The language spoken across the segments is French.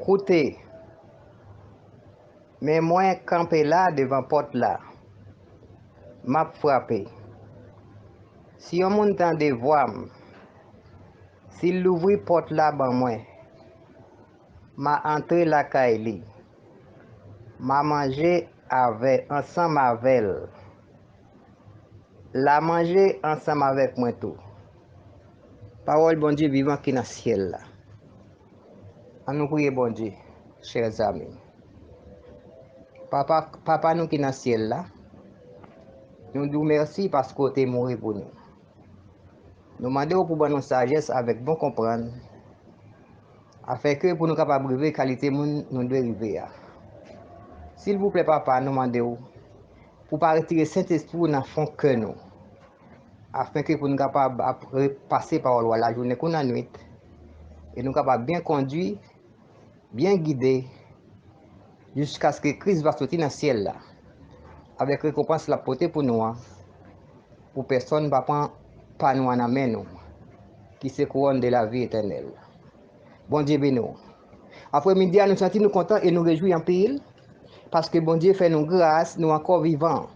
Koute, mais moi campé là devant porte là, m'a frappé. Si on monte de voix, s'il ouvre porte là ban moi, m'a entré la caille, m'a mangé avec ensemble avec elle. La manger ensemble avec moi tout. Parole bon Dieu vivant qui dans le ciel là. On nous prie bon Dieu, chers amis. Papa nous qui dans le ciel là, nous disons merci parce que tu es mort pour nous. Nous demandons pour nous sagesse avec bon comprendre, afin que pour nous capables de vivre qualité nous devons arriver. S'il vous plaît, papa, nous demandons pour ne pas retirer Saint-Esprit dans le fond que nous, afin que pour nous capables de passer par la journée qu'on a nuit, et nous capables bien conduire, bien guider, jusqu'à ce que Christ va sortir dans le ciel là, avec récompense la portée pour nous, pour personne ne va prendre pas nous en amène nous, qui se couronne de la vie éternelle. Bon Dieu béni nous. Après-midi, nous sentons nous contents et nous réjouissons en pile, parce que bon Dieu fait nous grâce, nous encore vivants.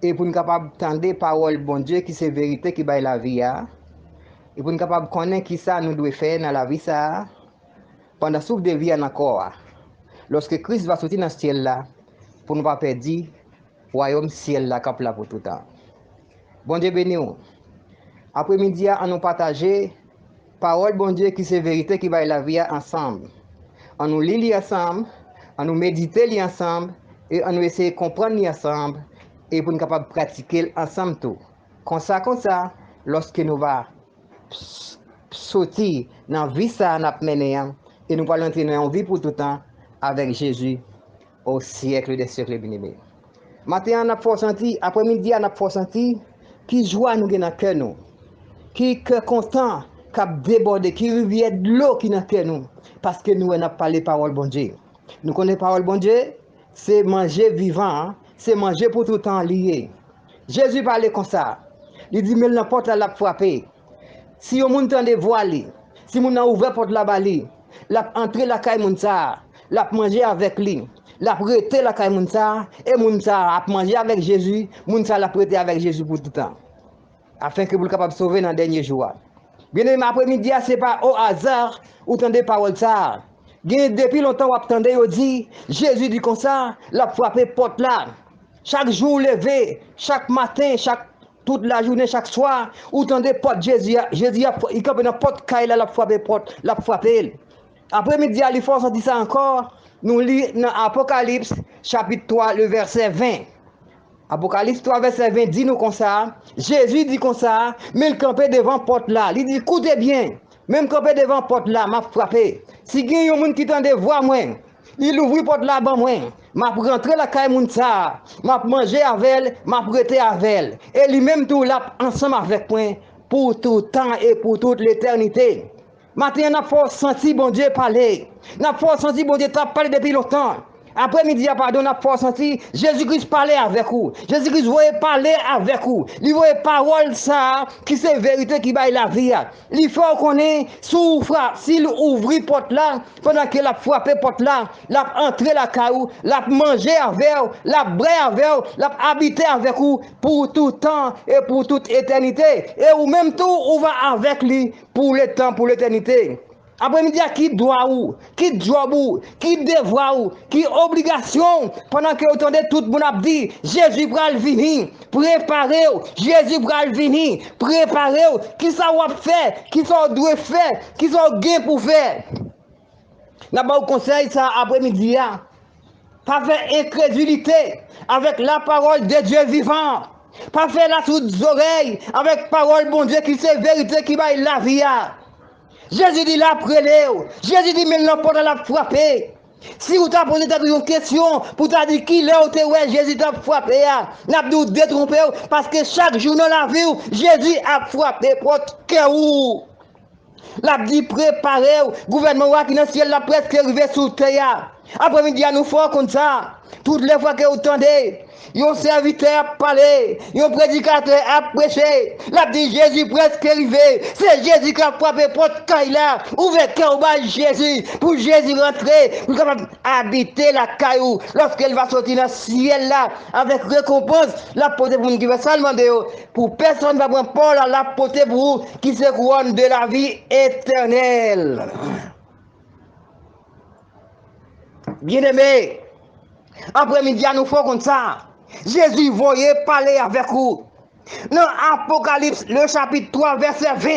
Et pour nous capables d'entendre parole bon Dieu qui c'est vérité qui baille la vie, et pour nous capables de connaître qui ça nous doit faire dans la vie ça, pendant souffle de vie encore. Lorsque Christ va sortir dans ce ciel là, pour ne pas perdre le royaume ciel là cap là pour tout le temps. Bon Dieu béni nous. Après-midi, on nous partager parole bon Dieu qui c'est vérité qui baille la vie ensemble. On nous lit ensemble, on nous méditer ensemble et on nous essayer de comprendre ensemble et pour nous capables de pratiquer ensemble tout. Comme ça, lorsque nous va sortir dans la vie ça n'a mené et nous allons entrer dans vie pour tout le temps avec Jésus au siècle des siècles bien-aimés. Matin on a fort senti, après-midi on a fort senti qui joie nous dans cœur nous, qui cœur constant cap déborder, qui rivière de l'eau qui dans cœur nous parce que nous on a parlé parole bon Dieu. Nous connaissons parole bon Dieu, c'est manger vivant, c'est manger pour tout le temps lié. Jésus parlait comme ça. Il dit mais n'importe la frapper. Si on monte de voile, si on a ouvert porte la bali, l'a entrer la caille mounsa, l'a manger avec lui, l'a prêter la caille mounsa et mounsa a manger avec Jésus, mounsa l'a prêter avec Jésus pour tout le temps. Afin que vous soyez capable de sauver dans les derniers jours. Bien aimé après-midi, c'est pas au hasard ou tendez parole ça. Depuis longtemps, vous attendez, vous dit, Jésus dit comme ça, l'a frappé porte là. Chaque jour levé, chaque matin, toute la journée, chaque soir, vous tendez porte Jésus. Jésus, il a une porte, il a frappé porte, l'a frappé. Après-midi, il faut sortir ça encore. Nous lisons dans Apocalypse, chapitre 3, le verset 20. Apocalypse 3, verset 20 dit nous comme ça. Jésus dit comme ça, mais il campait devant porte là. Il dit, écoutez bien, même campé devant porte là, m'a frappé. Si il y a un monde qui tente de voir moi, il ouvre porte là bas moi, m'a rentré la caille moun ça, m'a mangé avec elle, m'a prêté avec elle. Et lui-même tout là ensemble avec moi pour tout temps et pour toute l'éternité. Maintenant, n'a pas senti bon Dieu parler. N'a pas senti bon Dieu parler depuis longtemps. Après-midi, pardon, n'a pas senti Jésus-Christ parler avec vous. Jésus-Christ voulait parler avec vous. Il voulait parole ça, qui c'est vérité qui baille la vie. Il faut qu'on ait souffre. S'il ouvre porte là, pendant qu'il a frappé porte là, l'a entré la caillou, l'a mangé avec vous, l'a bré avec vous, l'a habité avec vous pour tout temps et pour toute éternité. Et ou même tout, on va avec lui pour le temps, pour l'éternité. Après-midi, qui doit ou, qui job ou, qui devoir ou, qui obligation, pendant que vous entendez tout le monde dit, Jésus va venir, préparez-vous, Jésus va venir, préparez-vous, qui ça va faire, qui ça doit faire, qui ça gain pour faire. N'a pas conseil ça après-midi, pas faire incrédulité avec la parole de Dieu vivant, pas faire la sous oreilles avec parole bon Dieu qui c'est vérité qui va la vie. Jésus dit la prélève. Jésus dit mais n'importe la frapper. Si vous t'avez posé une question pour t'as dit qui est où ouais Jésus t'a frappé, n'a pas détrompé parce que chaque jour dans la vie Jésus a frappé votre cœur. L'a dit préparez, gouvernement qui dans le ciel la presque arrivé sous terre. Après-midi, à nous faire comme ça. Toutes les fois que vous entendez, un serviteur a parlé, un prédicateur a prêché, l'a dit Jésus presque arrivé. C'est Jésus qui a frappé porte caille là, ouvert cœur au Jésus, pour Jésus rentrer, pour capable habiter la caillou. Lorsqu'elle va sortir dans le ciel là, avec récompense, la portée pour nous qui va seulement pour personne ne va prendre Paul, la portée pour vous qui se couronne de la vie éternelle. Bien-aimés, après-midi, nous faisons comme ça. Jésus voyait parler avec vous. Dans Apocalypse, le chapitre 3, verset 20,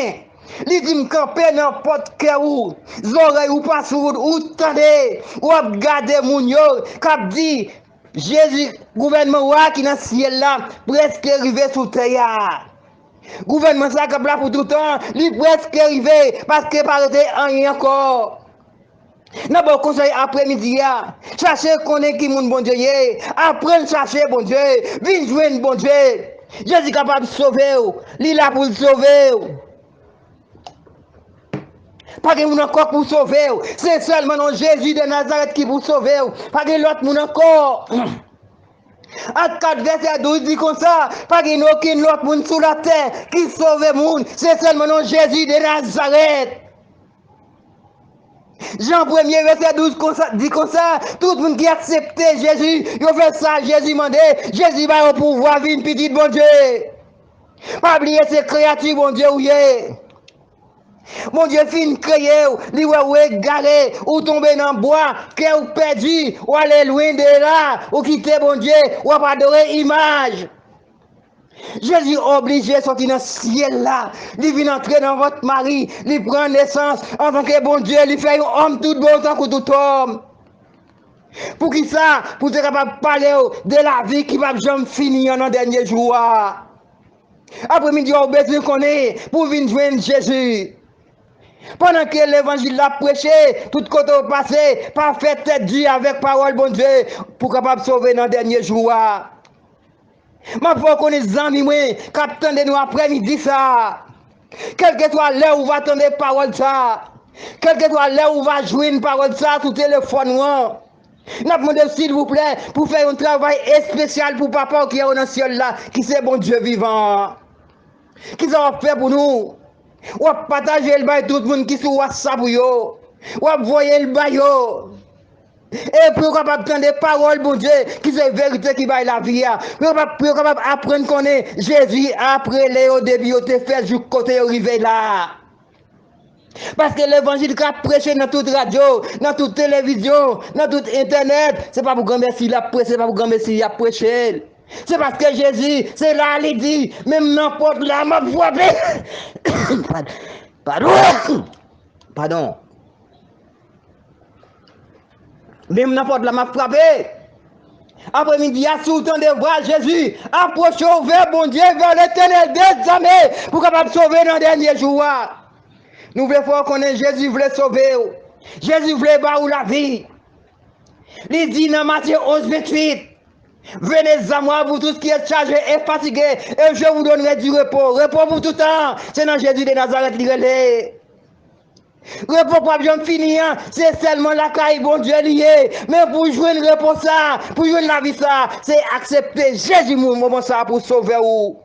il dit camper n'importe quel ou, oreilles ou pas sourdes, ou tendez, ou regardez moun yo, cap dit Jésus, gouvernement qui dans le ciel là, presque arrivé sous terre. Gouvernement ça qui là pour tout le temps, il presque arrivé, parce que pas rien encore. N'a pas conseil après-midi, cherchez connaître qui moun bon Dieu, apprendre chercher bon Dieu, viens joindre bon Dieu. Jésus est capable de sauver, il est là pour le sauver. Pas que moun encore pour sauver, c'est seulement non Jésus de Nazareth qui pour sauver, pas que l'autre moun encore. À 4 verset 12 dit comme ça, pas qu'il n'y a aucun autre monde sur la terre qui sauve le monde, c'est seulement non Jésus de Nazareth. Jean 1er verset 12 dit comme ça, tout le monde qui accepte Jésus, il fait ça, Jésus demande, Jésus va au pouvoir vivre une petite bon Dieu. Pas oublier ces créatures, bon Dieu, oui. Mon Dieu, fin créé, li ou égaré, ou tomber dans le bois, que ou perdu, ou aller loin de là, ou quitter bon Dieu, ou pas adorer image. Jésus obligé de sortir dans le ciel là, il vient entrer dans votre mari, il prend naissance en tant que bon Dieu, il fait un homme tout bon tant que tout homme. Pour qui ça? Pour être capable de parler de la vie qui va jamais finir dans le dernier jour. Après-midi, on a besoin qu'on est pour venir joindre Jésus. Pendant que l'évangile l'a prêché, tout côté au passé, pas fait tête Dieu avec parole bon Dieu, pour capable de sauver dans le dernier jour. Ma foi qu'on est amis, moi, capitaine de nous après-midi ça. Quel que soit l'heure où va attendre parole ça. Quel que soit l'heure où va jouer une parole ça sur téléphone. N'a demandé s'il vous plaît pour faire un travail spécial pour papa qui est dans le ciel là, qui c'est bon Dieu vivant. Qui ça va faire pour nous? Ou partager le bail tout le monde qui sur WhatsApp ou voyer le bail. Et pour capable prendre des paroles, bon Dieu, qui c'est vérité qui va la vie. Pour capable apprendre qu'on est Jésus après les au début, il te fait jusqu'au côté arrivé là. Parce que l'évangile qu'a prêché dans toute radio, dans toute télévision, dans tout internet, c'est pas pour grand merci il a prêché, c'est pas pour grand merci il a prêché. C'est parce que Jésus, c'est là, il dit, même n'importe là, m'a frappé. Pardon. Même n'importe là, m'a frappé. Après-midi, à sous temps de voir Jésus, approchons vers bon Dieu, vers l'éternel des armées, pour capable sauver dans le dernier jour. Nous voulons voir qu'on est Jésus voulait sauver. Jésus voulait voir la vie. Il dit dans Matthieu 11, 28, venez à moi, vous tous qui êtes chargés et fatigués, et je vous donnerai du repos. Repos pour tout temps. C'est dans Jésus de Nazareth qui est. Repos pour bien finir, c'est seulement la caille, bon Dieu lié. Mais pour jouer le repos ça, pour jouer la vie ça, c'est accepter Jésus moment ça pour sauver ou.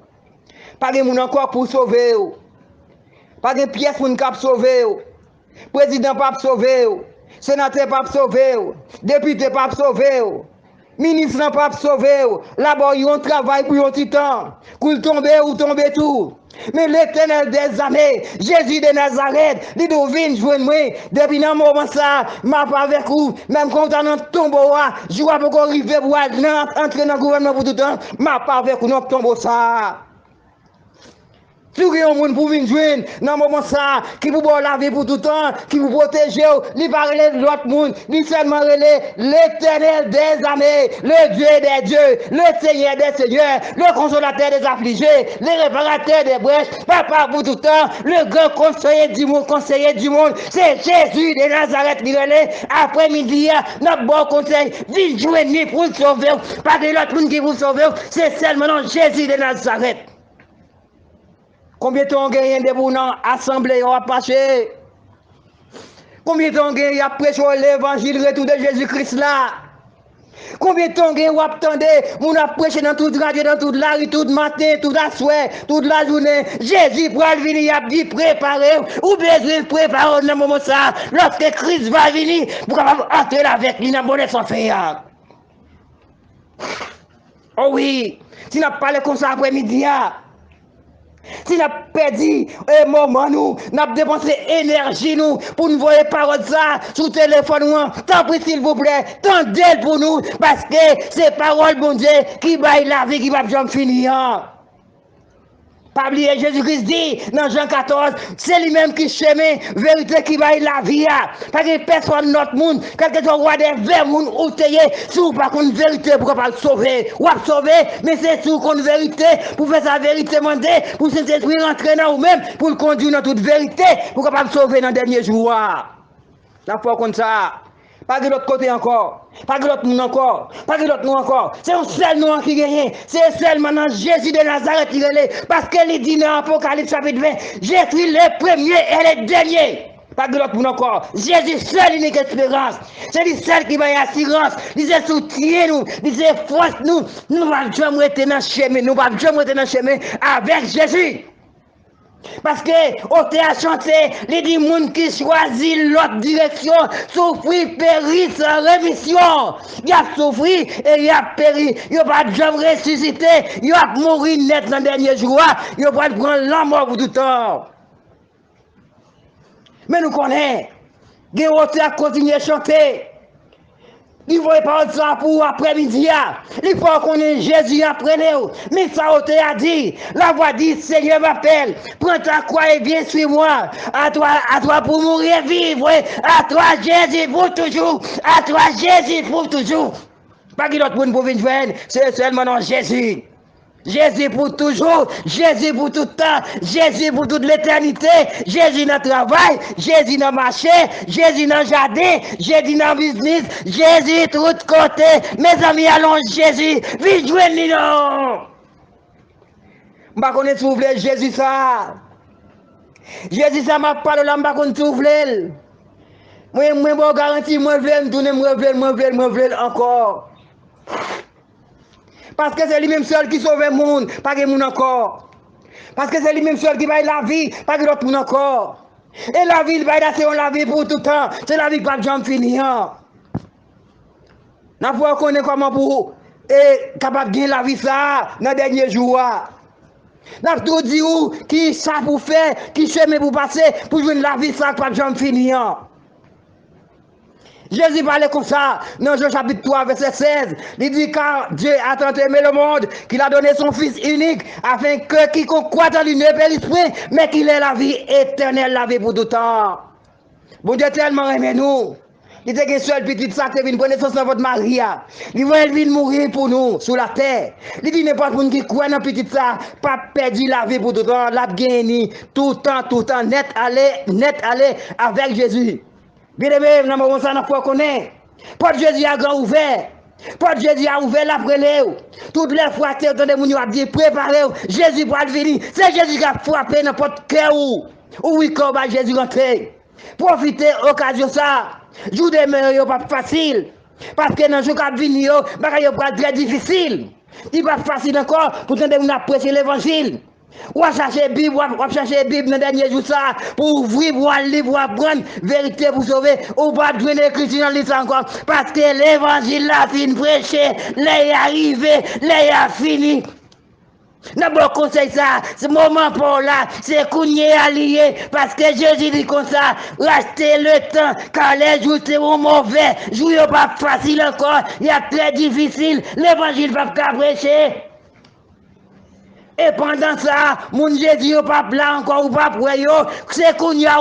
Pas de monde encore pour sauver ou. Pas de pièce pour nous sauver ou. Président pas sauver ou. Sénateur pas sauver ou. Député pas sauver ou. Ministre pas sauver ou. Là-bas, ils ont travail pour un petit temps. Pour tomber ou tomber tout. Mais l'éternel des années, Jésus de Nazareth, il doit venir joindre moi. Depuis un moment ça, m'a pas avec vous. Même quand on est dans le tombeau, je vois pas arriver pour entrer dans le gouvernement pour tout le temps. M'a pas avec vous dans le tombeau ça. Si vous avez un monde pour venir joindre dans le moment ça, qui vous la vie pour tout le temps, qui vous protège, il parle de l'autre monde, il seulement l'éternel des armées, le Dieu des dieux, le Seigneur des seigneurs, le consolateur des affligés, le réparateur des brèches, papa pour tout le temps, le grand conseiller du monde, c'est Jésus de Nazareth qui est après-midi, notre bon conseil, viens joindre pour le sauver, pas de l'autre monde qui vous sauve, c'est seulement Jésus de Nazareth. Combien de temps on gagne de bout dans l'assemblée, on va passer? Combien de temps il a prêché l'évangile retour de Jésus-Christ là? Combien de temps vous attendez? On a prêché dans toute radio, dans toute la rue, tout matin, toute la soirée, toute la journée. Jésus pour venir, il a dit préparez, ou besoin de préparer dans le moment ça. Lorsque Christ va venir, pour capable entrer avec lui dans le bonheur sans faire. Oh oui, si nous parlons comme ça après-midi, si nous avons perdu un moment, nous avons dépensé énergie nous, pour nous voir les paroles ça sur le téléphone. Tant pis s'il vous plaît, tendez pour nous, parce que c'est paroles, bon Dieu, qui baillent la vie, qui va jamais finir. Pas oublier, Jésus-Christ dit dans Jean 14, c'est lui-même qui chemin, vérité qui va la vie. Parce que personne notre monde, quel que soit roi des vers, monde ou teye, sous par contre vérité pour pas sauver. Ou sauver, mais c'est sous contre vérité, pour faire sa vérité demander, pour Saint-Esprit rentrer dans vous-même, pour le conduire dans toute vérité, pour capable sauver dans le dernier jour. La foi comme ça. Pas de l'autre côté encore. Pas de l'autre monde encore. Pas de l'autre nous encore. C'est un seul nom qui gagne. C'est seulement Jésus de Nazareth qui gagne. Parce qu'il dit dans Apocalypse chapitre 20, je suis le premier et le dernier. Pas de l'autre monde encore. Jésus seul unique espérance. C'est lui seul qui va y assurance. Il est soutien nous. Il est force nous. Nous ne pouvons jamais rester dans le chemin. Nous ne pouvons jamais rester dans le chemin avec Jésus. Parce que, au théâtre chanté, les dit monde qui choisit l'autre direction, souffrir, périr sans rémission. Il a souffert et il a péri. Il n'a pas jamais ressuscité. Il a mourir net dans le dernier jour. Il va prendre la mort pour tout le temps. Mais nous connaissons. Il a continué à chanter. Il faut parler ça pour après-midi. Il faut qu'on ait Jésus après nous. Mais ça a dit. La voix dit, Seigneur m'appelle. Prends ta croix et viens suis-moi. À toi pour mourir vivre. À toi Jésus pour toujours. À toi Jésus pour toujours. Pas qu'il d'autre pour venir joindre. C'est seulement dans Jésus. Jésus pour toujours, Jésus pour tout le temps, Jésus pour toute l'éternité, Jésus dans le travail, Jésus dans le marché, Jésus dans le jardin, Jésus dans le business, Jésus de tous côtés. Mes amis, allons Jésus, viens joindre nous. Je ne sais pas si Jésus ça. Jésus ça m'a parlé là, je ne sais pas. Moi, je garantis, moi, je vais me tourner, moi, je vais encore. Parce que c'est lui-même seul qui sauve le monde, pas que le monde encore. Parce que c'est lui-même seul qui va la vie, pas que l'autre monde encore. Et la vie, c'est la vie pour tout le temps. C'est la vie qui va jamais finir. Nous pouvons connaître comment pour être capable de gagner la vie ça dans les derniers jours. Nous avons tout dit qui ça pour faire, qui chemin pour passer, pour jouer la vie ça qui va jamais finir. Jésus parlait comme ça, dans Jean chapitre 3, verset 16. Il dit car Dieu a tant aimé le monde qu'il a donné son Fils unique, afin que quiconque croit en lui ne périsse point, mais qu'il ait la vie éternelle, la vie pour tout temps. Bon Dieu tellement aimé nous. Il dit qu'un seul petit sac qui vient prendre naissance dans votre Maria. Il va venir mourir pour nous, sur la terre. Il dit n'importe qui croit dans petit sac, pas perdu la vie pour tout temps, la gagné tout le temps, net aller avec Jésus. Bien aimé, nous avons ça, nous connaître. Porte Jésus a grand ouvert. Porte Jésus a ouvert la prélève. Toutes les fois que vous entendez, vous dit préparez-vous. Jésus va venir. C'est Jésus qui a frappé n'importe quel où. Oui, quand Jésus rentré. Profitez occasion ça. Jour de mer, pas facile. Parce que dans le jour qui vient, c'est très difficile. Il n'est pas facile encore pour que vous appréciez l'évangile. Ou à chercher Bible, ou à chercher Bible dans les derniers jours ça, pour ouvrir, pour aller, pour apprendre, vérité pour sauver, ou pas de l'écriture dans l'histoire encore, parce que l'évangile l'a fini prêché, l'est arrivé, l'est fini. D'abord conseil ça, ce moment pour là, c'est qu'on y est allié, parce que Jésus dit comme ça, restez le temps, car les jours seront mauvais, jours pas facile encore, il y a très difficile, l'évangile va pas prêcher. Et pendant ça, mon Jésus n'est pas blanc encore ou pas pour eux. C'est qu'on y a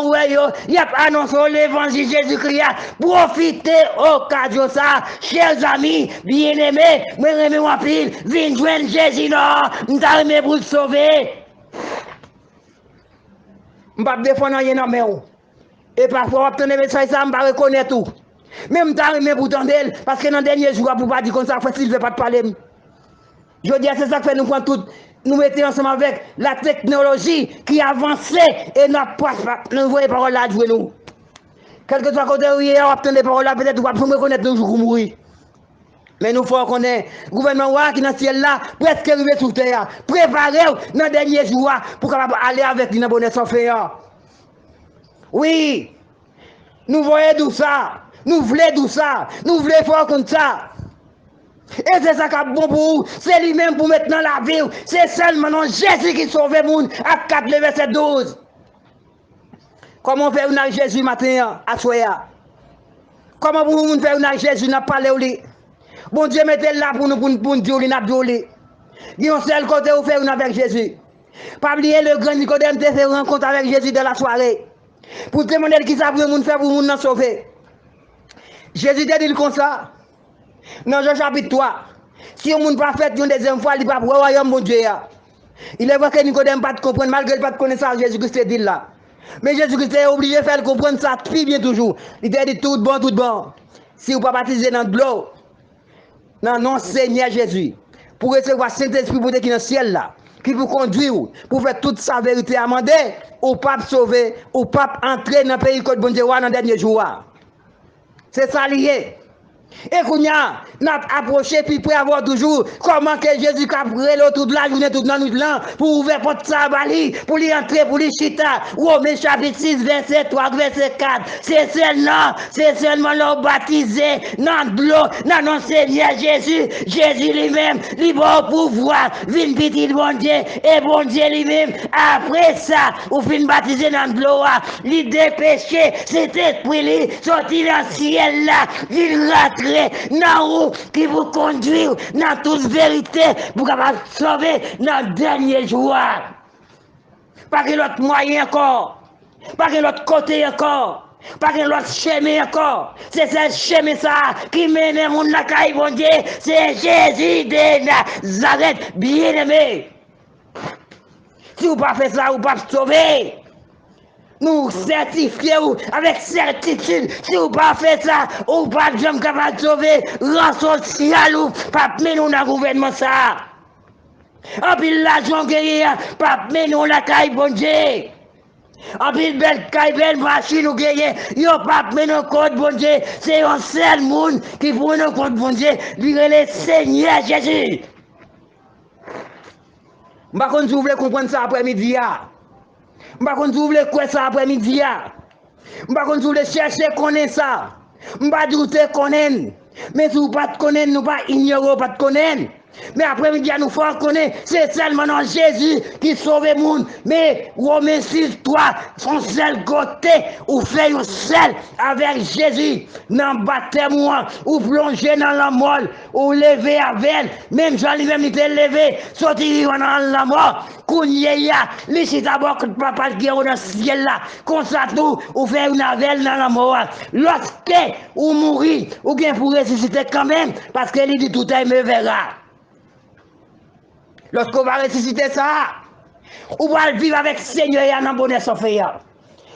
il y a annoncé l'évangile Jésus-Christ. Profitez occasion ça, chers amis, bien-aimés, mais aimez-moi pile, viens joindre Jésus là, m't'arriver pour le sauver. M'pas défendre rien dans mes mains. Et parfois, obtenir des messages, ça m'pas reconnaître tout. Même m't'arriver pour tendre, parce que dans le dernier jour, pour pas dire comme ça, facile, je vais pas te parler. Je dis, c'est ça que fait nous prendre tout. Nous mettons ensemble avec la technologie qui avançait et nous voyons paroles là jouer nous. Quel que soit côté où il est, on obtient des paroles là, peut-être on va reconnaître nos jours mourir. Mais nous faut qu'on ait gouvernement qui est dans le ciel là, presque arrivé sur terre, préparé dans les derniers jours pour aller avec une bonne santé. Oui, nous voyons tout ça, nous voulons tout ça, nous voulons faire comme ça. Et c'est ça qui est bon pour vous, c'est lui-même pour maintenant la vie, c'est seulement non Jésus qui sauve le monde à 4 verset 12. Comment faire une Jésus matin à soya? Comment vous faire une Jésus n'a pas parlé? Bon Dieu mettez là pour nous dire qu'il n'a pas dit. Il y a un seul côté où faire une avec Jésus. Pas oublier le grand Nicodème de faire rencontre avec Jésus dans la soirée. Pour demander qui ça pour nous faire pour nous sauver. Jésus dit comme ça. Dans Jean chapitre 3. Si on ne pas fait une deuxième fois, il ne va pas voir royaume mon Dieu. Il est vrai que Nicodème pas de comprendre malgré pas de connaissance Jésus-Christ dit là. Mais Jésus-Christ est obligé de faire comprendre ça très bien toujours. Il a dit tout bon, tout bon. Si vous ne pas baptiser dans de l'eau, non, non, Seigneur Jésus, pour recevoir Saint-Esprit pour qui dans le ciel là, qui vous conduire, pour faire toute sa vérité amendée, ou pas sauver, ou pas entrer dans le pays que bon Dieu dans le dernier jour. C'est ça lié. Et qu'on a approché puis pour avoir toujours comment que Jésus a pris toute la journée, toute la nuit là, pour ouvrir porte sabali, pour lui entrer, pour lui chita. Romains chapitre 6, verset 3, verset 4. C'est seulement l'eau baptisé dans de l'eau, dans notre Seigneur Jésus. Jésus lui-même, il va pouvoir, vin petit bon Dieu, et bon Dieu lui-même. Après ça, ou fin baptisé dans de l'eau, il dépêché, cet esprit, sorti dans le ciel là, il rentrer dans qui vous conduit dans toute vérité pour capable sauver dans le dernier jour. Pas que l'autre moyen encore, pas que l'autre côté encore, pas que l'autre chemin encore. C'est ce chemin ça qui mène mon caille bon Dieu. C'est Jésus de Nazareth, bien aimé. Si vous ne pas fait ça, vous ne pas sauver. Nous certifions avec certitude, si vous pas fait ça, ou pas de gens capables de sauver, rang social ou pas mener dans le gouvernement ça. En plus l'argent gagné, pas mener dans la caille bon Dieu. En plus belle caille, belle machine ou gagné, yo pas mener dans le code bon Dieu. C'est un seul monde qui pour nous code bon Dieu, lui le Seigneur Jésus. Je ne sais pas si vous voulez comprendre ça après-midi. Je ne sais pas si vous voulez quoi ça après-midi. Je ne sais pas si vous voulez chercher à connaître ça. Je ne sais pas douter connaître. Mais si vous ne pas connaître, nous ne pas ignorer, pas connaître. Mais après-midi, nous faut connaître, c'est seulement dans Jésus qui sauve le monde. Mais Romains 6, 3, son seul côté, ou fait un seul avec Jésus, dans le baptême, ou plonger dans la mort, ou lever avec, même Jean lui-même il était levé, sortir dans la mort, Kounyaya, les d'abord que papa qui est dans le ciel là, comme ça tout, ou faire une avelle dans la mort. Lorsque ou mourir, ou bien pour ressusciter quand même, parce qu'il dit tout est me verra. Lorsqu'on va ressusciter ça, on va vivre avec le Seigneur et dans le bonheur sans faire.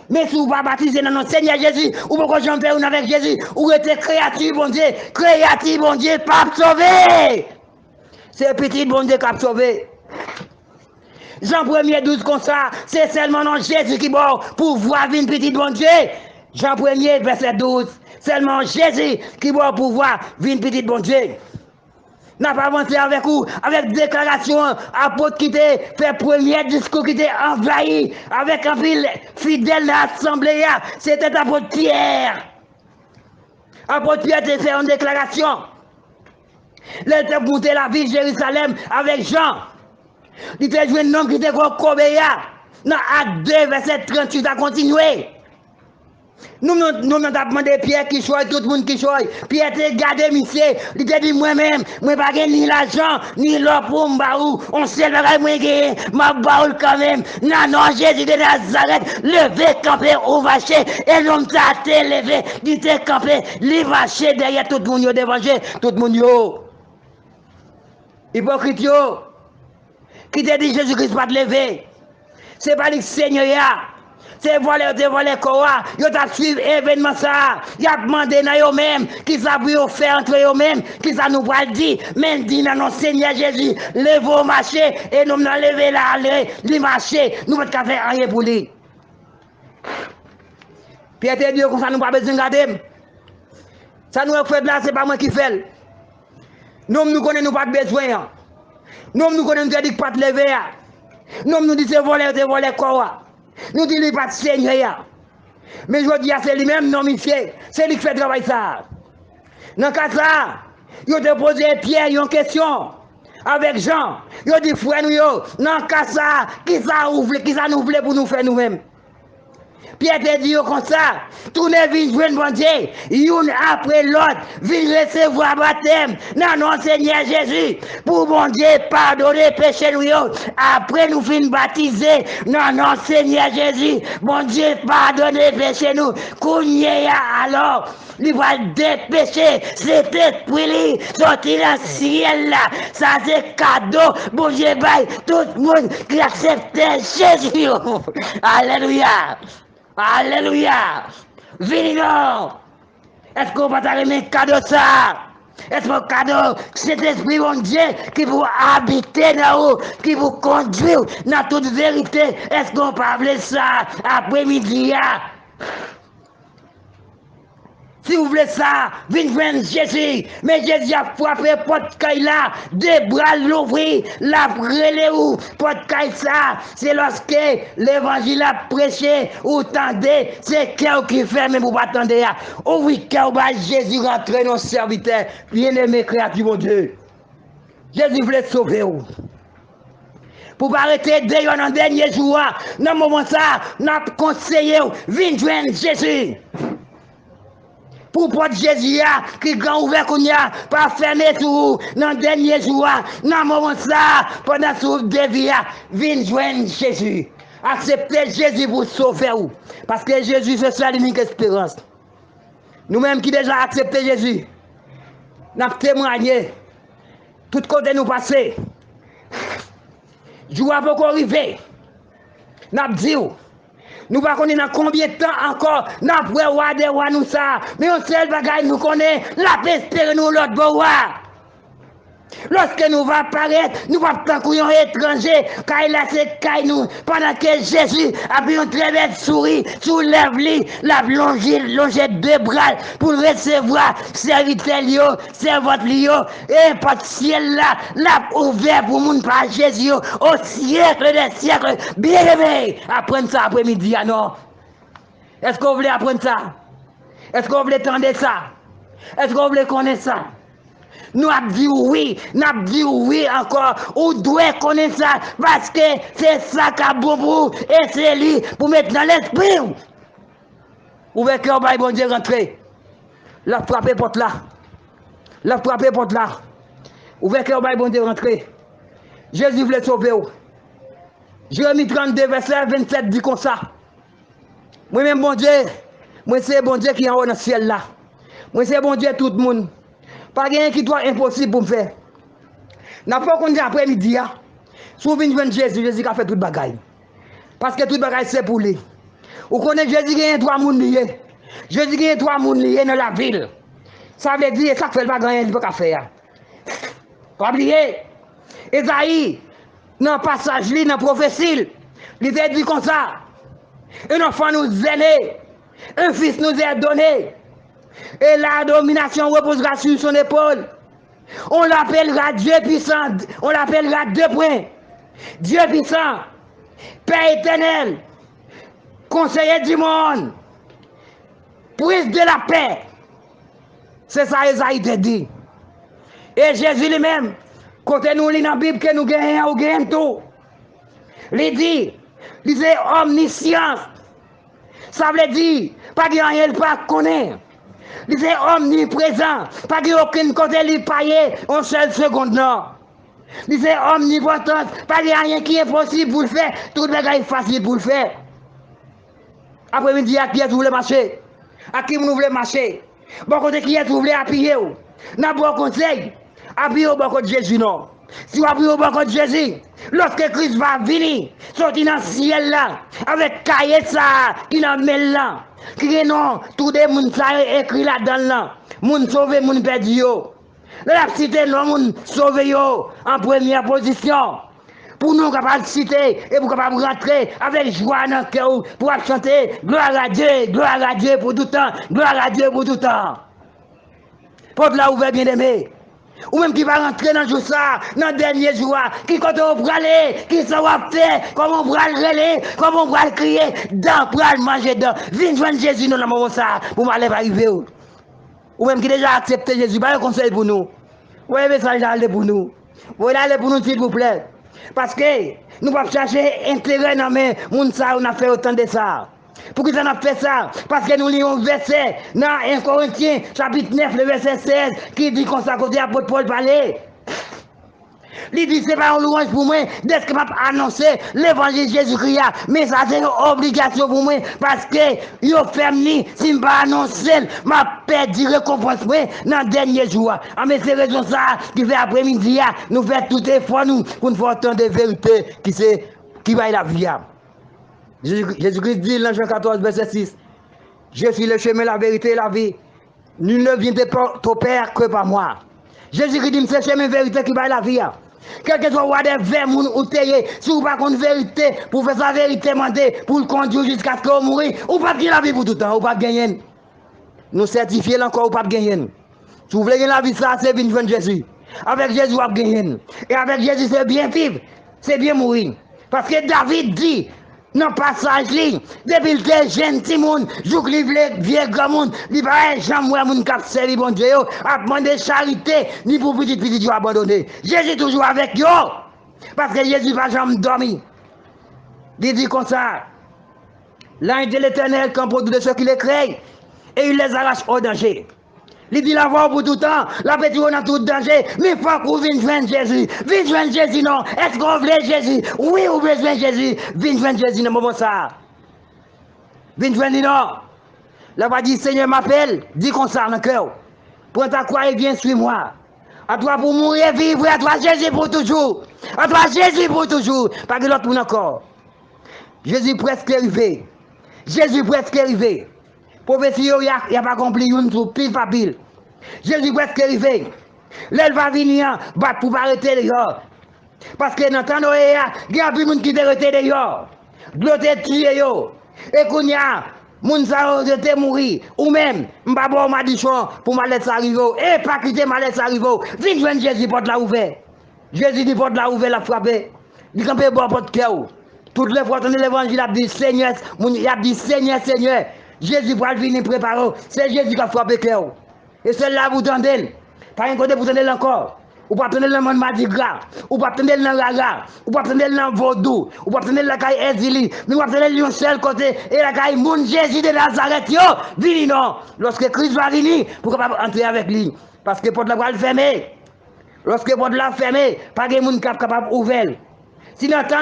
Mais si on va baptiser dans notre Seigneur Jésus, ou pourquoi j'en fais une avec Jésus, ou être créatif, bon Dieu, pas sauver. C'est petit bon Dieu qui a sauvé. Jean 1er 12 comme ça, c'est seulement dans Jésus qui mort pour voir une petite bon Dieu. Jean 1er verset 12, seulement Jésus qui mort pour voir une petite bon Dieu. N'a pas avancé avec vous, avec déclaration, apôtre qui était fait premier discours qui était envahi, avec un fil fidèle de l'assemblée, c'était apôtre Pierre. Apôtre Pierre était fait une déclaration. Il était monté la ville de Jérusalem avec Jean. Il était joué un homme qui était comme Kobéa. Dans Acte 2, verset 38, à continuer. Nous n'avons pas demandé Pierre qui choisit, tout le monde qui choisit. Pierre t'a gardé, monsieur. Il t'a dit moi-même, moi pas ni l'argent, ni l'or pour m'baou. On sait le bagage, moi gagné, ma baoule quand même. Non, Jésus de Nazareth, levé, campé, au vaché. Et l'homme t'a levé, il t'a campé, il vaché derrière tout le monde, d'évangile, tout le monde. Hypocrite, qui t'a dit Jésus-Christ pas te lever. C'est pas le Seigneur. C'est volé quoi, ils ont suivi l'événement ça, ils ont demandé à eux-mêmes, qui ça pour faire entre eux-mêmes, qui ça nous va dire, même dit dans notre Seigneur Jésus, levez marcher, et nous n'avons levé là, les marcher, nous ne pouvons pas faire rien pour lui. Pierre te dit comme ça, nous pas besoin de garder. Ça nous fait là, c'est pas moi qui fais. Nous connaissons pas de besoin. Nous connaissons pas de lever. Nous disons c'est voler quoi. Nous disons pas de seigneur. Mais je dis à c'est lui-même, non, monsieur. C'est lui qui fait le travail ça. Dans le cas de ça, il a posé Pierre une question avec Jean. Il a dit, frère, nous, dans le cas de ça, qui ça nous voulait pour nous faire nous-mêmes? Pierre te dit comme ça, tournez vite, joindre bon Dieu, une après l'autre, vite recevoir baptême, dans notre Seigneur Jésus, pour bon Dieu pardonner péché nous, après nous fin baptiser, dans notre Seigneur Jésus, bon Dieu pardonner péché nous, qu'on alors, il va dépêcher, cet esprit, sortir dans le ciel là, ça c'est cadeau, bon Dieu bail, tout le monde qui accepte Jésus, alléluia. Alléluia! Venez-nous! Est-ce qu'on va t'arriver cadeau ça? Est-ce que cadeau, cet esprit mon Dieu qui vous habiter dans vous, qui vous conduit dans toute vérité? Est-ce qu'on peut appeler ça après-midi? Si vous voulez ça, venez joindre Jésus. Mais Jésus a frappé porte caille là, des bras l'ouvrir, la brûler ou porte caille ça. C'est lorsque l'évangile a prêché ou tendez, c'est cœur qui ferme pour pas attendre. Ouvrez cœur, Jésus rentre dans le serviteur, bien-aimé créature mon Dieu. Jésus voulait sauver vous. Pour pas arrêter d'ailleurs dans le dernier jour, dans le moment ça, nous avons conseillé, venez joindre Jésus. Pour porte Jésus qui grand ouvert qu'on y a pas fermé tout dans le dernier jour dans le moment ça pendant ce dévi viens joindre Jésus acceptez Jésus pour sauver vous parce que Jésus c'est ça l'unique espérance nous-mêmes qui déjà accepté Jésus nous avons témoigné tout côté nous passer jour pas encore arrivé nous avons dit nous ne connaissons pas combien de temps encore, nous avons nous ça, mais on seul bagaille nous connaît, la espérer nous l'autre bois. Lorsque nous va apparaître, nous va pas couillon étranger, car il a ses cailles nous, pendant que Jésus a pris une très belle souris, soulève-lui, la longer deux bras pour recevoir serviteur, servante et pas de ciel là, l'a ouvert pour moun par Jésus, au siècle des siècles, bien aimé, apprendre ça après-midi, non? Est-ce qu'on voulait apprendre ça? Est-ce qu'on voulait entendre ça? Est-ce qu'on voulait connaître ça? Nous avons dit oui encore, ou doit connaître ça, parce que c'est ça qu'a bon pour et c'est lui pour mettre dans l'esprit. Ouvrez cœur, bon Dieu, rentrer. La frapper porte là. La frapper porte là. Ouvrez cœur, bon Dieu, rentrer. Jésus voulait sauver. Jérémie 32, verset 27 dit comme ça. Moi-même, bon Dieu, moi c'est bon Dieu qui est en haut dans le ciel là. Moi c'est bon Dieu tout le monde. Pas rien qui doit impossible pour me faire. N'a pas qu'on dit après-midi, si vous venez Jésus, Jésus a fait toute bagaille. Parce que toute bagaille c'est pour lui. Vous connaissez Jésus qui a 3 personnes liées. Jésus qui a 3 personnes liées dans la ville. Ça veut dire ça fait le bagaille, il ne peut pas faire. Pas oublier. Esaïe, dans le passage, dans la prophétie, il a dit comme ça. Un enfant nous est né, un fils nous est donné. Et la domination reposera sur son épaule. On l'appellera Dieu puissant. On l'appellera 2 points. Dieu puissant, Père éternel, conseiller du monde, prince de la paix. C'est ça Esaïe te dit. Et Jésus lui-même, quand nous lisons dans la Bible que nous gagnons ou gagnons tout, il dit, c'est omniscience. Ça veut dire, pas qu'il n'y a rien pas connaître. Il est omniprésent. Pas qu'il n'y a aucun côté lui payer en seule seconde, non. Il est omnipotent. Pas qu'il n'y a rien qui est possible pour le faire. Tout le monde est facile pour le faire. Après-midi, à qui est-ce que vous voulez marcher? À qui vous voulez marcher? Bon côté qui est-ce que vous voulez appuyer? N'a pas conseil. Appuyez au bon côté de Jésus, non. Si vous appuyez au bon côté de Jésus, lorsque Christ va venir, sortir dans le ciel là, avec cahier ça, qui n'a mêlé là, qui est non, tout le monde écrit là-dedans là, moun sauvé, moun perdu yo. La cité non, moun sauvé yo, en première position. pour nous capables de citer et pour capables de rentrer avec joie dans le cœur pour chanter gloire à Dieu pour tout temps, gloire à Dieu pour tout temps. Porte là ouvert bien aimé. Ou même qui va rentrer dans le jour ça, dans le dernier jour, qui quand on va aller, qui s'en va faire, comment on va le relayer, comment on va le crier, dans, pour le manger dedans. Viens joindre Jésus dans le moment ça, pour m'aller arriver. Ou même qui déjà accepté Jésus, pas un conseil pour nous. Vous voyez, ça aller pour nous. Vous voyez, aller pour nous, s'il vous plaît. Parce que nous ne pouvons pas chercher intérêt dans les gens, on a fait autant de ça. Pourquoi ça a fait ça? Parce que nous lisons un verset dans 1 Corinthiens, chapitre 9, le verset 16, qui dit qu'on s'est côté apôtre Paul parler. Il dit c'est pas une louange pour moi d'être capable d'annoncer l'évangile de Jésus-Christ. Mais ça c'est une obligation pour moi parce que yo ferme si je ne pas annoncer ma perdu récompense dans le dernier jour. Mais c'est raison ça qui fait après-midi, nous faisons tout effort nous pour nous faire autant de vérité qui va la vie. Jésus-Christ dit dans Jean 14, verset 6, je suis le chemin, la vérité et la vie. Nul ne vient de ton Père que par moi. Jésus-Christ dit c'est le chemin, la vérité qui va la vie. Quel que soit des vers ou teye, si vous n'avez pas de vérité, pour faire sa vérité, pour le conduire jusqu'à ce qu'on mourir, ou pas gagner la vie pour tout le temps, ou pas gagner. Nous certifier encore, ou pas gagner. Si vous voulez gagner la vie, ça, c'est bien de Jésus. Avec Jésus, vous avez gagné. Et avec Jésus, c'est bien vivre, c'est bien mourir. Parce que David dit, dans le passage, depuis le jeune petit monde, joue le vieux grand monde, il va jamais moun k'ap servi bon Dieu, a demandé charité, ni pour petit Dieu abandonné. Jésus toujours avec eux, parce que Jésus va jamais dormir. Il dit comme ça, l'ange de l'Éternel campe autour de ceux qui les créent, et il les arrache au danger. Il dit la voix pour tout temps, la petite on a tout danger, mais il faut qu'on vienne joindre Jésus. Viens joindre Jésus, non. Est-ce qu'on veut Jésus? Oui, on veut joindre Jésus. Viens joindre Jésus dans le moment ça. Viens joindre non. La voix dit Seigneur m'appelle, dis qu'on ça dans le cœur. Prends ta croix et viens suis-moi. À toi pour mourir, vivre, à toi Jésus pour toujours. À toi Jésus pour toujours. Pas que l'autre monde encore. Jésus presque arrivé. Jésus presque arrivé. Prophétie, il n'y a pas accompli une tout pile par pile. Jésus presque arrivé. L'elle va venir battre pour arrêter les gars. Parce que dans le temps d'Oéa, il y a plus de gens qui ont arrêté les gars. De l'autre tué. Et qu'on y a, moun sa été mourir. Ou même, m'babo m'a dit pour ma laisser arriver. Et pas quitter ma laisser arriver. Viens joindre Jésus, porte la ouvert. Jésus dit porte la ouvert, la frappé. Il campé bon porte cœur. Toutes les fois, l'évangile a dit Seigneur, il a dit Seigneur, Seigneur. Jésus va venir préparer. C'est Jésus qui a frappé cœur. Et celle-là, vous tendez. Pas un côté, vous tendez encore. Ou pas tendez dans le Mardi Gras. Ou pas tendez dans la Gaga. Ou pas tendez dans Vaudou. Ou pas tendez dans la caille Ezili. Mais vous tendez dans le seul côté. Et la caille Moun Jésus de Nazareth. Yo, vini non. Lorsque Christ va venir, pour capable entrer avec lui. Parce que porte la voie fermée. Lorsque porte la fermée, pas de monde capable d'ouvrir. Si dans le temps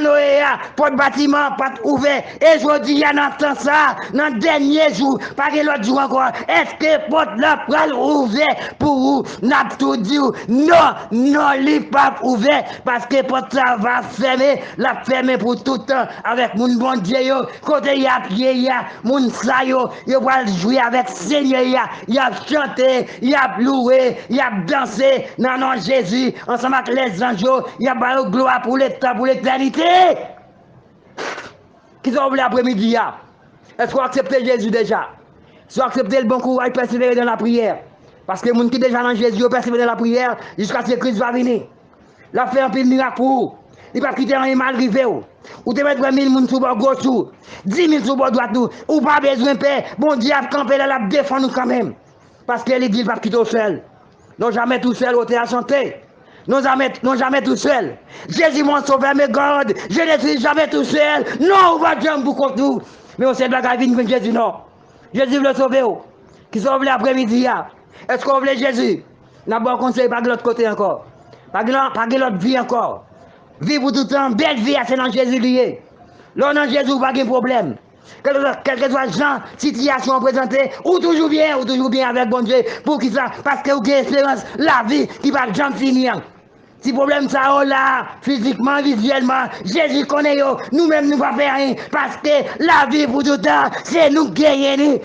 porte bâtiment, pas ouvert, et je dis, il y a dans ça, dans le dernier jour, pas que l'autre jour encore, est-ce que porte la pral ouvert pour vous? N'a tout dit, non, il n'est pas ouvert, parce que porte ça va fermer, la fermer pour tout le temps, avec mon bon Dieu, côté il y a pied, il y a mon sa il va jouer avec Seigneur, il a chanté, il a loué, il a dansé, non, non, Jésus, ensemble avec les anges, il a baillé gloire pour l'état, pour l'éternité. Qui sont venus l'après-midi? Est-ce qu'on accepte Jésus déjà? Si on accepte le bon courage, persévérer dans la prière. Parce que les gens qui sont déjà dans Jésus, persévérer dans la prière jusqu'à ce que Christ va venir. La fait un peu de miracle pour vous. Il ne va pas quitter un mal rivé. Ou te mettre 1000 personnes sur le gauche, 10 000 sur le droite, ou pas besoin de paix. Bon Dieu a campé là, la défend nous quand même. Parce que l'église va quitter seul. Non, jamais tout seul, au théâtre chanter. Non jamais tout seul. Jésus m'a sauvé mes gardes. Je ne suis jamais tout seul. Non, on va jamais pour contre nous. Mais on sait de la gravine de Jésus, non. Jésus veut le sauver. Qui sauve l'après-midi. Est-ce qu'on veut Jésus? N'a pas conseil pas de l'autre côté encore. Pas de l'autre vie encore. Vivre tout le temps, belle vie, c'est dans Jésus lié. Là, dans Jésus, pas de problème. Quel que soit la situation présentée, ou toujours bien avec bon Dieu. Pour qui ça? Parce que vous avez espérance, la vie qui va jamais finir. Si problème ça là, physiquement, visuellement, Jésus connaît yo, nous-mêmes nous ne pouvons faire rien. Parce que la vie pour tout le temps, c'est nous qui gagnons.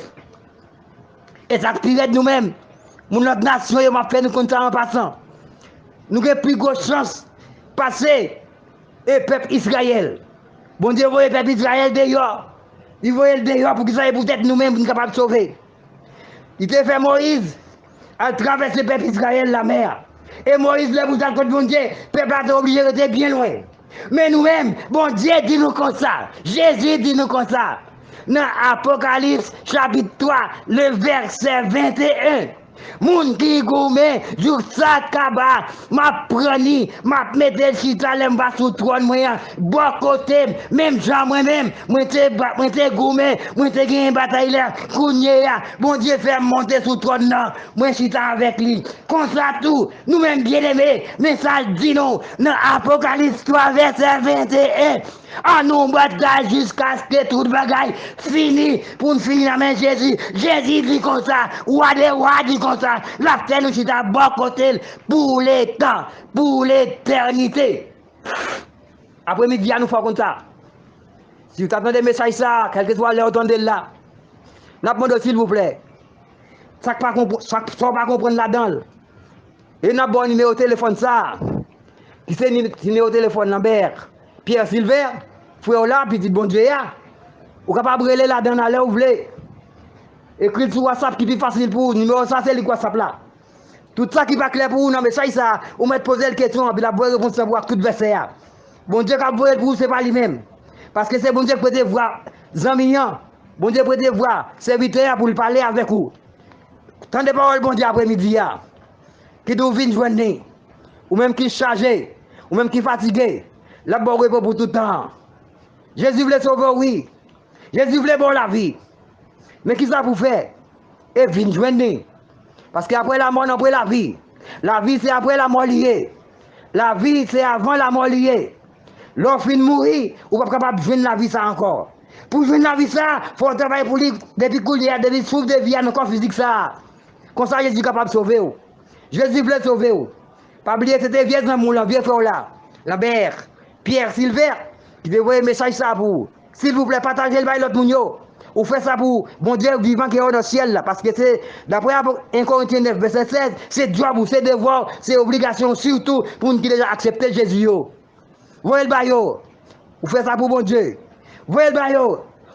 Et ça pire de nous-mêmes. Notre nation, m'a fait nous comme ça en passant. Nous avons plus grosse chance de passer et peuple Israël. Bon Dieu, voyez le peuple Israël dehors. Il voyait le dehors pour qu'ils aient peut-être nous-mêmes capables de sauver. Il te fait Moïse à traverser le peuple Israël la mer. Et Moïse, le bout de bon Dieu, le peuple a été obligé de rester bien loin. Mais nous-mêmes, bon Dieu dit nous comme ça. Jésus dit nous comme ça. Dans Apocalypse chapitre 3, le verset 21. Moun qui gourmet, jour ça kaba, m'a preni, m'a mette le chita l'emba sous trône moyen, bon côté, même Jean moi-même, moi te gourmet, moi te gagné bataille là, kounye ya, bon Dieu fait monter sous trône là, moi chita avec lui. Comme ça tout, nous-mêmes bien aimés, mais ça dit nous, dans Apocalypse 3 verset 21. En nous bataille jusqu'à ce que tout bagaille fini pour nous finir la main Jésus. Jésus dit comme ça, roi des rois dit comme ça, la terre nous est à bon côté pour les temps, pour l'éternité. Après midi, nous faisons comme ça. Si vous attendez des messages, ça, quel que soit l'heure, attendez là. Nous demandons s'il vous plaît. Ça ne pas comprendre là-dedans. Et nous avons un numéro de téléphone, ça. Qui c'est le numéro de téléphone, Lambert? Pierre Silver, frère là, puis dit bon Dieu, vous pouvez pas brûler là-dedans à l'heure où vous voulez. Écrire sur WhatsApp qui est plus facile pour vous. Numéro ça, c'est le WhatsApp là. Tout ça qui n'est pas clair pour vous, non, mais ça, vous mettez poser la question, puis la bonne réponse, c'est voir tout verset. Bon Dieu, quand vous voyez pour vous, ce n'est pas lui-même. Parce que c'est bon Dieu qui peut voir Zamian. Bon Dieu peut voir serviteur pour parler avec vous. Tant de paroles, bon Dieu, après-midi, qui nous viennent joindre, ou même qui chargé, ou même qui fatigué. La bonne réponse pour tout le temps. Jésus voulait sauver, oui. Jésus voulait bon la vie. Mais qui ça pour faire? Et vient joindre. Parce qu'après la mort, on après la vie. La vie, c'est après la mort liée. La vie, c'est avant la mort liée. Lorsqu'on finit de mourir, on n'est pas capable de joindre la vie ça encore. Pour joindre la vie ça, il faut travailler pour lui depuis qu'il y a des souffles de vie dans le corps physique ça. Comme ça, Jésus est capable de sauver. Jésus voulait sauver. Pas oublier, c'était vieux dans mon vieux frère là. Lambert, Pierre Silver, qui devait un message ça pour vous. S'il vous plaît, partagez le bail l'autre mounio. Ou faites ça pour bon Dieu vivant qui est dans le ciel là. Parce que c'est, d'après 1 Corinthiens 9, verset 16, c'est job, c'est devoir, c'est obligation surtout pour nous qui déjà accepter Jésus. Vous voyez le bail, vous faites ça pour bon Dieu. Vous voyez le bail,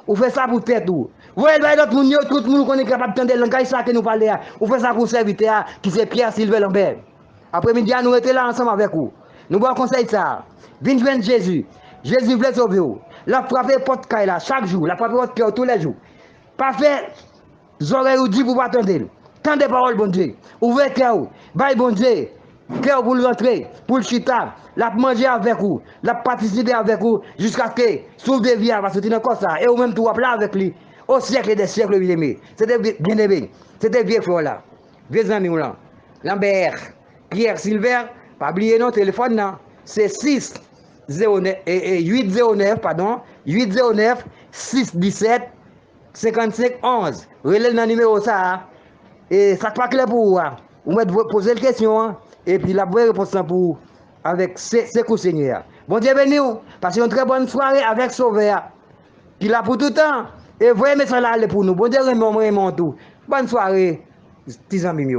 vous faites ça pour tête. Vous voyez le bail l'autre mounio, tout le monde qu'on est capable de entendre le langage ça que nous parlons. Vous faites ça pour serviteur qui c'est Pierre Silver Lambert. Après-midi, nous étions là ensemble avec vous. Nous vous conseillons ça. Venez joindre Jésus. Jésus voulait sauver vous. La frapper porte caille là chaque jour. La frapper votre cœur tous les jours. Pas faire oreilles ou dit pour pas attendre. Tant de paroles, bon Dieu. Ouvrez cœur. Bye, bon Dieu. Cœur pour le rentrer, pour le chita. La manger avec vous. La participer avec vous. Jusqu'à ce que souffle de vie va sortir encore ça. Et vous même tout là avec lui. Au siècle des siècles, bien aimé. C'était bien aimé. C'était vieux frère là. Vieux amis là. Lambert, Pierre Silver. Pas oublier non téléphone là. C'est 809 pardon 809 617 55 11. Relève dans le numéro ça. Et ça pas clair pour vous. Vous mettez poser la question et puis la bonne réponse pour vous avec ces coups Seigneur. Bon Dieu béni vous. Passez une très bonne soirée avec Sauveur. Qui là pour tout le temps. Et voyez ça là pour nous. Bon Dieu remonte tout. Bonne soirée, petits amis.